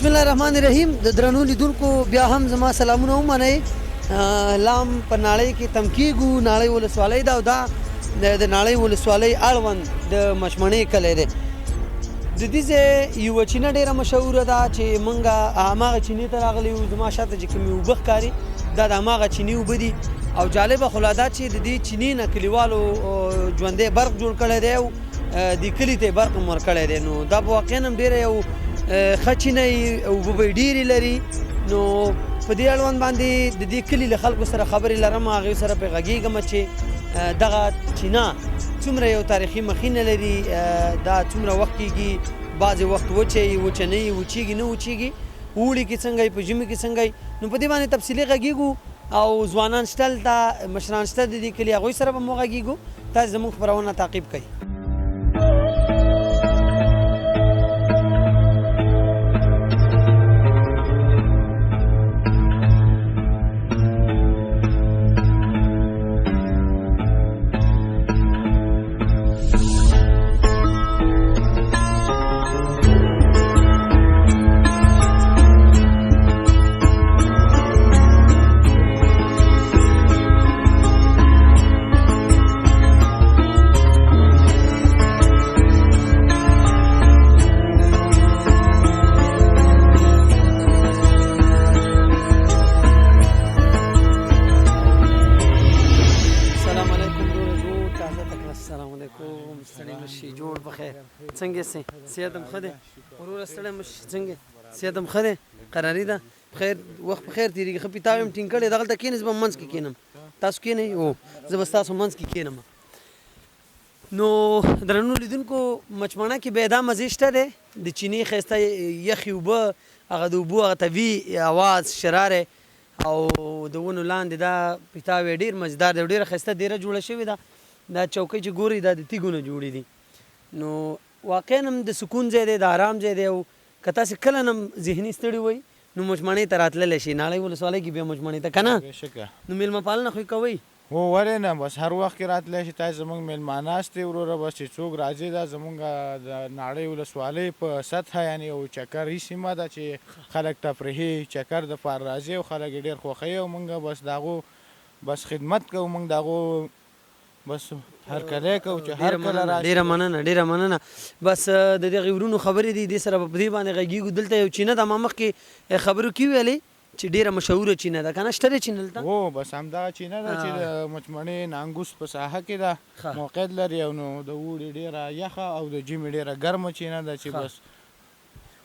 بسم الله الرحمن الرحیم. د درنو لیدونکو بیا هم زما سلامونه ومنئ. لام په نړۍ کې تم کېږو. نړۍ ولسوالۍ ده او دا د نړۍ ولسوالۍ اړوند د مشمڼې کلی دی. د دې ځای یوه چینه ډېره مشهوره ده چې موږ هماغه چینې ته راغلي یو. زما شاته چې کومې اوبه ښکاري دا د هماغه چینې اوبه دي او جالبه خو لا دا چې د دې چینې نه کلیوالو ژوندی برق جوړ کړی دی او دې کلي ته یې برق هم ورکړی دی. نو دا به واقعا هم ډېره یو ښه چینه یي، اوبه به یې ډېرې لري. نو په دې اړوند باندې د دې کلي له خلکو سره خبرې لرم، هغوی سره پرې غږېږم چې دغه چینه څومره یو تاریخي مخینه لري، دا څومره وخت کېږي، بعضې وخت وچه یي، وچه نه یي، وچېږي نه وچېږي، اوړي کې څنګه یي، په ژمي کې څنګه یي. نو په دې باندې تفصیلي غږېږو او ځوانان شته دلته، مشران شته د دې کلي، هغوی سره به مو غږېږو. تاسې زموږ خپرونه تعقیب کوئ. جوړ بخیر، څنګه سي؟ صحت هم ښه دی؟ وروره ستړی مه شې، څنګه صحت هم ښه دی؟ قراري ده؟ بخیر، وخت په خیر تېرېږي. ښه پیتاو یم ټینګ کړی، دغلته کښېنئ، زه به منځ کې کښېنم. تاسو کښېنئ؟ هو، زه به ستاسو منځ کې کښېنم. نو درنو لیدونکو، مچمڼه کې بیا دا مزې شته دی، د چینې ښایسته یخې اوبه، هغه د اوبو هغه طبیعي اواز شراره او د ونو لاندې دا پیتاو یې ډېر مزېدار دی او ډېره ښایسته دیره جوړه شوې ده. دا چوکۍ چې ګورئ دا د تیږو نه جوړې دي. نو واقعا هم د سکون ځای دی، د آرام ځای دی او که تاسې کله هم ذهني ستړي وئ نو مچمڼې ته راتللی شئ. نړۍ ولسوالۍ کې بیا مچمڼې ته که نه؟ نو میلمه پالنه خو یې کوئ؟ هو ولې نه، بس هر وخت کې راتلی شي. تاسې زموږ میلماناست دی وروره، بس چې څوک راځي دا زموږ د نړۍ ولسوالۍ په سطحه یعنې یو چکري سیمه ده چې خلک تفریحي چکر دپاره راځي او خلک یې ډېر خوښوي او موږ بس د هغو بس خدمت کوو. موږ د هغو بس هرکلی کوو چې هر کله راشي. ډېره مننه، ډېره مننه. بس د دغې غرونو خبرې دي، دې سره به په دې باندې غږېږو. دلته یو چینه ده، ما مخکې خبرو کې ویلې چې ډېره مشهوره چینه ده، که نه شته دی چینه دلته؟ هو بس همدغه چینه ده چې د مچمڼې نانګوس په ساحه کې ده، موقعیت لري او نو د اوړي ډېره یخه او د ژمي ډېره ګرمه چینه ده چې بس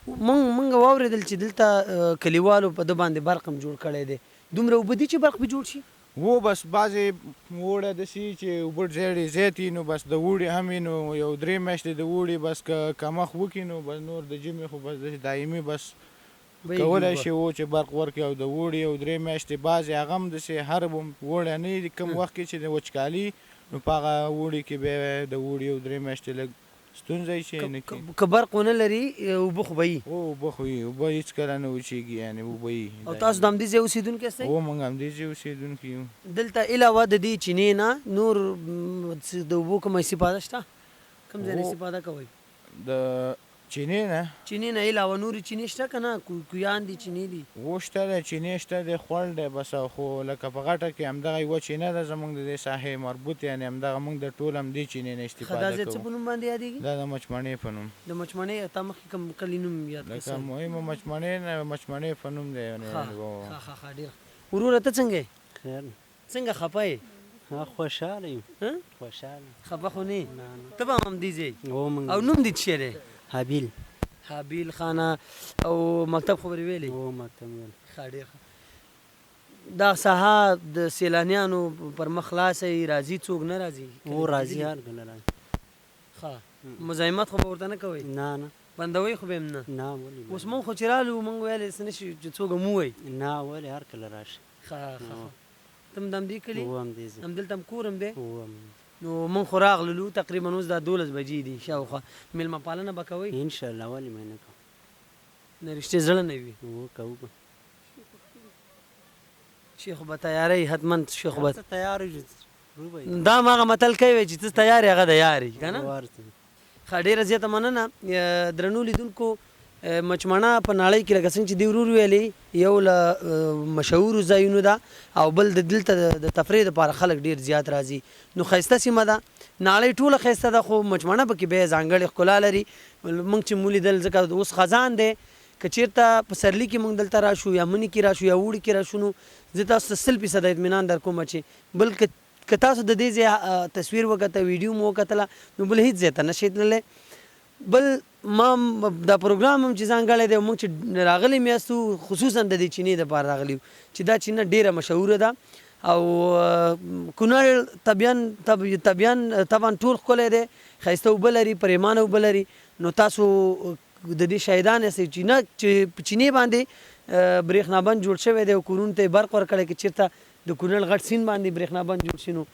موږ واورېدل چې دلته کلیوالو په ده باندې برق هم جوړ کړی دی. دومره اوبه دي چې برق پې جوړ شي؟ و بس بعضې اوړه داسې چې اوبه ډېرې زیات وي نو بس د اوړي هم وي نو یو 3 میاشتې د اوړي بس که کمښت وکړي نو بس نور د ژمي خو بس داسې دایمي بس کولی شي و چې برق ورکړي او د اوړي یو 3 میاشتې بعضې هغه هم داسې هر اوړی نه وي، کوم وخت کې چې د وچکالي نو په هغه اوړي کې بیا د اوړي یو 3 میاشتې لږ ستونزه یې شي نه کړي. که برق ونه لري اوبه خو به وي؟ هو اوبه خو وي، اوبه هېڅکله نه وچېږي، یعنې اوبه وي. او تاسو د همدې ځای اوسېدونکي یاستئ؟ هو موږ همدې ځای اوسېدونکي یو. دلته علاوه د دې چینې نه نور د اوبو کومه استفاده شته؟ کوم ځای نه استفاده کوئ؟ د چینې نه علاوه نورې چینې شته که نه؟ کویان دي، چینې دي؟ و شته دی، چینې شته دی، خوړ دی بس. خو لکه په غټه کې همدغه یوه چینه ده زموږ د دې ساحې مربوط، یعنې همدغه موږ د ټول همدې چینې نه استفاده کوو. دا ځای څه په نوم باندې یادېږي؟ دا د مچمڼې په نوم. د مچمڼې تا مخکې کوم کلي نوم یاد کړه؟ لکه مهمه مچمڼې په نوم دی. ښه ډېر. وروره ته څنګه یې؟ خیر. څنګه خفه یې؟ خوشحاله یم. خوشحاله. خفه خو نه یې؟ ته به هم همدې ځای؟ او نوم دې څه شی دی؟ حابیل. حابیل خانه. او مکتب خبرې ویلې؟ هو مکتب ویل. ښه ډېر ښه. دا ساحه د سیلانیانو پر مخ خلاصه یي، راځي څوک نه راځي؟ هو راځي، هر کله راځي. ښه مزاحمت خو به ورته نه کوئ؟ نه نه. بندوئ خو به هم نه؟ نه ولې. اوس موږ خو چې رالو موږ ویلې څه نه شي چې څوک هم ووایي؟ نه ولې، هر کله راشي. ښه ته هم د همدې کلي؟ هو همدې ځای. همدلته هم کور هم دی؟ هو نو موږ خو راغللو تقریبا اوس دا 12 بجې دي شاوخوا. میلمه پالنه به کوئ؟ انشاءالله، ولې مې نه کوم. نه رښتې زړه نه وي؟ هو کوو به. چې خو به تیاری حتما چې خو به تیار یو. دا هماغه متل کوي چې ته تیار یې هغه د یار یې که نه؟ ورته. ښه ډېره زیاته مننه درنو لیدونکو. مچمڼه په نړۍ کې لکه څنګه چې دی ورور ویلي یو له مشهورو ځایونو ده او بل د دلته د تفریح دپاره خلک ډېر زیات راځي نو ښایسته سیمه ده نړۍ ټوله ښایسته ده خو مچمڼه پکې بیا ځانګړې ښکلا لري موږ چې مو لیدل ځکه اوس خزان دی که چېرته په سرلي کې موږ دلته راشو یا مني کې راشو یا اوړي کې راشو نو زه تاسو ته 100% اطمینان در کوم چې بل که تاسو د دې ځای تصویر وکته ویډیو مو وکتله نو بل هېڅ ځای ته نشئ تللی بل ما دا پروګرام هم چې ځانګړی دی موږ چې راغلی یاستو خصوصا د دې چینې دپاره راغلي یو چې دا چینه ډېره مشهوره ده او کونړ طبیعن طبعا ټول ښکلی دی ښایسته اوبه لري پریمانه اوبه لري نو تاسو د دې شاهدان یاستئ چې په چینې باندې برېښنابند جوړ شوی دی او کورونو ته یې برق ورکړی که چېرته د کونړ غټ سیند باندې برېښنابند جوړ شي نو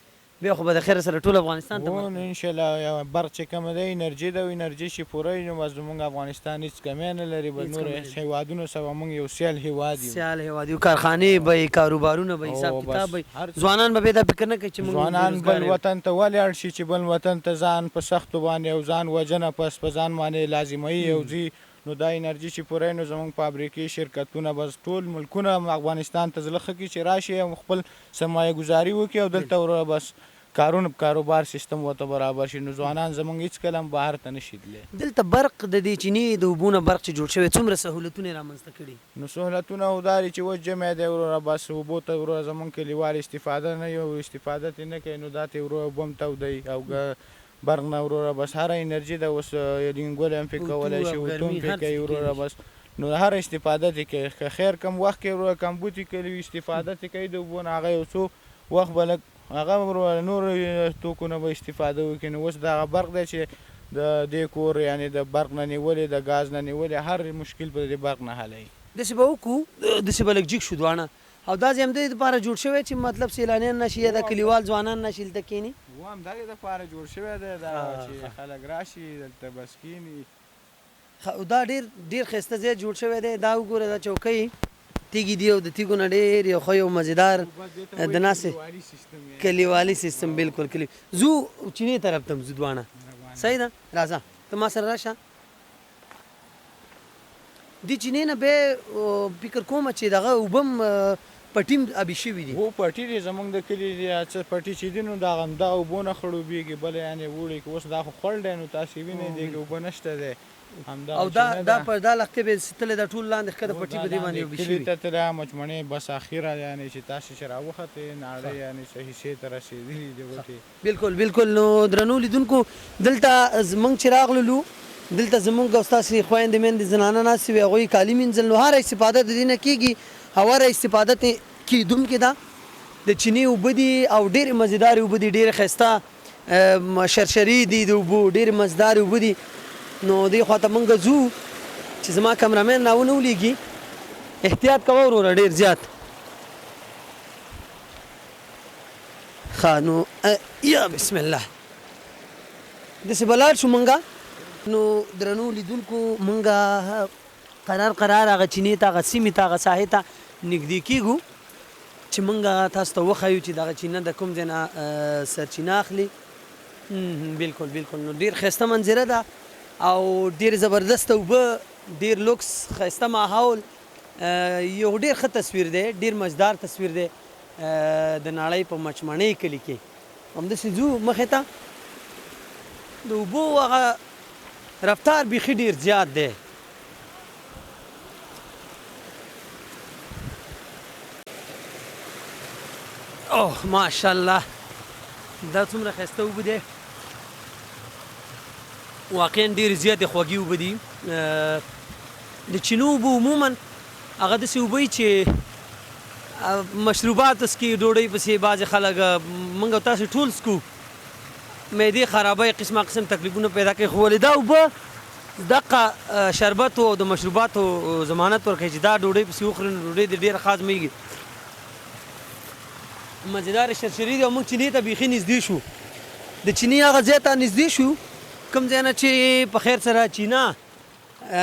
بیا خو به د خیر سره ټول افغانستان ته انشاءالله برق چې کومه دی انرژي ده او انرژي چې پوره وي نو بس زموږ افغانستان هېڅ کمی نه لري بل نور هېوادونو سره موږ یو سیال هېواد یو سیال هېواد یو کارخانې به وي کاروبارونه به حساب کتاب به ځوانان به بیا دا فکر نه کوي چې موږ ځوانان بل وطن ته ولې اړ شي چې بل وطن ته ځان په سختو باندې او ځان وژنه پس په ځان باندې لازموي او ځي نو دا انرژي چې پوره نو زموږ فابریکې شرکتونه بس ټول ملکونه افغانستان ته زړه ښه کړي چې راشي او خپل سرمایه ګزاري وکړي او دلته وروره بس کاروبار سیستم ورته برابر شي نو ځوانان زموږ هېڅکله هم بهر ته نشي تللی دلته برق د دې چینې د اوبو نه برق چې جوړ شوی څومره سهولتونه یې رامنځته کړي نو سهولتونه خو دا دي چې اوس جمع دی وروره بس اوبو ته وروره زموږ کلیوال استفاده نه یو استفاده ترې نه کوي نو دا ته وروره اوبه هم تودوي او برق نه وروره بس هره انرژي ده اوس ګل هم پرې کولی شي اوتو هم پرې کوي وروره بس نو هر استفاده ترې کوي که خیر کم وخت کې وروره کمبوتې کوي استفاده ترې کوي د اوبو نه هغه یو څو وخت به لږ هغه وروره نور توکو نه به استفاده وکړي نو اوس دغه برق دی چې د دې کور یعنې د برق نه نیولې د ګاز نه نیولې هر مشکل به د دې برق نه حلوي داسې به وکړو داسې به لږ جګ شو دواړه او دا ځای همدې دپاره جوړ شوی چې مطلب سیلانیان نشي یا د کلیوال ځوانان نشي دلته کښېني و همدغې دپاره جوړ شوی دی دا چې خلک راشي دلته بس کښېني دا ډېر ښایسته ځای جوړ شوی دی دا وګوره دا چوکۍ تیږې دي او د تیږو نه ډېر یو ښه یو مزېدار د ناستې کلیوالي سیستم بالکل ځو چینې طرف ته ځو دواړه صحیح ده راځه ته ما سره راشه دې چینې نه بیا فکر کومه چې دغه اوبه هم پټي هم ابي شوي دي هو پټي دي زموږ د کلي څه پټي چې دي نو دا همدغه اوبو نه خړوبېږي بله یعنې وړي کې اوس دا خو خړ دی نو تاسې وینئ دی کې اوبه نشته دی او دا په دا لښتې به ستلې دا ټول لاندې ښکته پټي په دې باندې اوبه شوي کلي ته تللی مچمڼې بس اخره یعنې چې تاسې چې راوختې ناړۍ یعنې څه حصې ته رسېدلي دي غوټې بالکل نو درنو لیدونکو دلته زموږ چې راغللو دلته زموږ او ستاسې خویندې میندې زنانه ناستې وي هغوی کالي مینځل نو هره استفاده د دې نه کېږي هواره استفاده ترې کېدونکې ده د چینې اوبه دي او ډېرې مزېدارې اوبه دي ډېرې ښایسته شرشرې دي د اوبو ډېرې مزدارې اوبه دي نو دې خواته موږ ځو چې زما کمرامین راونه ولیږي احتیاط کوه وروره ډېر زیات ښه نو یا بسم الله داسې به لاړ شو موږ نو درنو لیدونکو موږ قرار هغه چینې ته هغه سیمې ته هغه ساحې ته نږدې کېږو چې موږ تاسو ته وښیو چې دغه چینه د کوم ځای نه سرچینه اخلي بالکل نو ډېر ښایسته منظره ده او ډېر زبردسته اوبه ډېر لوکس ښایسته ماحول یو ډېر ښه تصویر دی ډېر مزدار تصویر دی د نړۍ په مچمڼۍ کلي کې همداسې ځو مخې ته د اوبو هغه رفتار بیخي ډېر زیات دی اوه ماشاءالله دا څومره ښایسته اوبه دی واقعا ډېرې زیاتې خوږې اوبه دي د چینو اوبه عموما هغه داسې اوبه وي چې مشروبات څکي ډوډۍ پسې بعضې خلک موږ او تاسې ټول څکو معدې خرابۍ قسمه قسم تکلیفونه پیدا کوي خو ولې دا اوبه دغه شربتو او د مشروباتو ضمانت ورکوي چې دا ډوډۍ پسې وخوري نو ډوډۍ دې ډېره خازمېږي مزېدارې شرشرې دي او موږ چینې ته بیخي نږدې شو د چینې هغه ځای ته نږدې شو کوم ځای نه چې په خیر سره چینه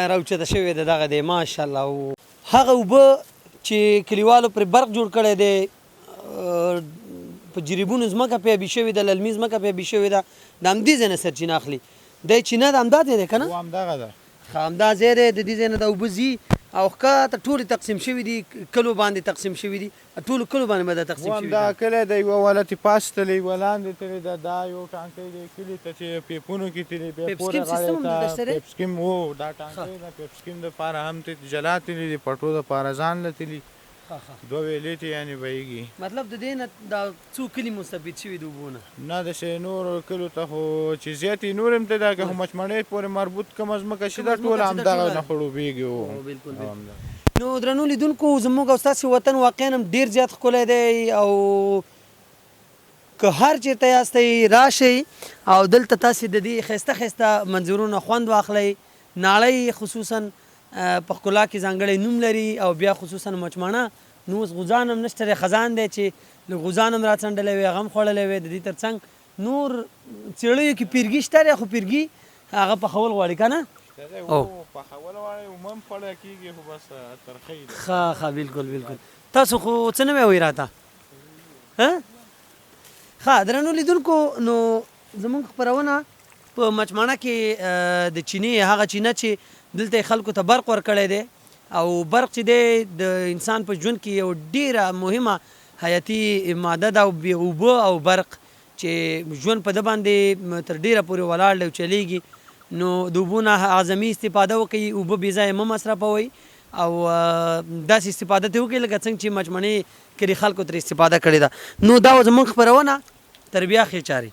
راوچته شوې ده دغه دی ماشاءالله هغه اوبه چې کلیوالو پرې برق جوړ کړی دی په جریبونو ځمکه پې ابي شوې ده للمي ځمکه پې ابي شوې ده د همدې ځای نه سرچینه اخلي دی چینه د همدا ځای دی که نه همدغه ده همدا ځای دی د دې ځای نه د اوبه ځي او ښکته ټولې تقسیم شوي دي کلو باندې تقسیم شوي دي ټولو کلو باندې به دا تقسیم شوي دا دي کلی د یوه ولتې پاس تللی یوه لاندې تللی ده دا یو ټانکی دی کلي ته چې پیپونو کې تللی بیا پیپ پورې سکیم سیستم هم غاړې دلته ته دی؟ پیپ سکیم و دا ټانکی ده پیپ سکیم دپاره هم جلا تللی دي پټو دپاره ځان له تلي دوه ویلې ته یعنې بهیږي مطلب د دې نه دا څو کلي مستفید شوي د اوبو نه نه داسې نورو کلو ته خو چې زیاتې نور هم ته دا که خو مچمڼۍ پورې مربوط کومه ځمکه چې ده ټوله همدغه نه خړوبېږي بالکل نو درنو لیدونکو زموږ او ستاسې وطن واقعا هم ډېر زیات ښکلی دی او که هر چېرته یاستئ راشئ او دلته تاسې د دې ښایسته ښایسته منظرونه خوند واخلئ ناړۍ خصوصا په ښکلا کې ځانګړی نوم لري او بیا خصوصا مچمانه نو اوس غوزان هم نشته دی خزان دی چې له غوزان هم راڅنډلی وي هغه هم خوړلی وي د دې تر څنګ نور څېړیو کې پیرګي شته دی خو پیرګي هغه پخول غواړي که نه پخول غواړي اومه هم خوړی کېږي خو بس ترخی دی ښه بالکل بالکل تاسو خو څه نه وی راته ښه درنو لیدونکو نو زموږ خپرونه په مچمانه کې د چینې هغه چینه چې دلته خلکو ته برق ورکړی دی او برق چې دی د انسان په ژوند کې یو ډیره مهمه حیاتي ماده ده او اوبه او برق چې ژوند په ده باندې تر ډیره پورې ولاړ دی او چلیږي نو د اوبو نه اعظمي استفاده وکړئ اوبه بې ځایه مه مصرفوئ او داسې استفاده ترې وکړئ لکه څنګه چې مچمڼې کلي خلکو ترې استفاده کړې ده نو دا زموږ خپرونه تر بیا ښې چارې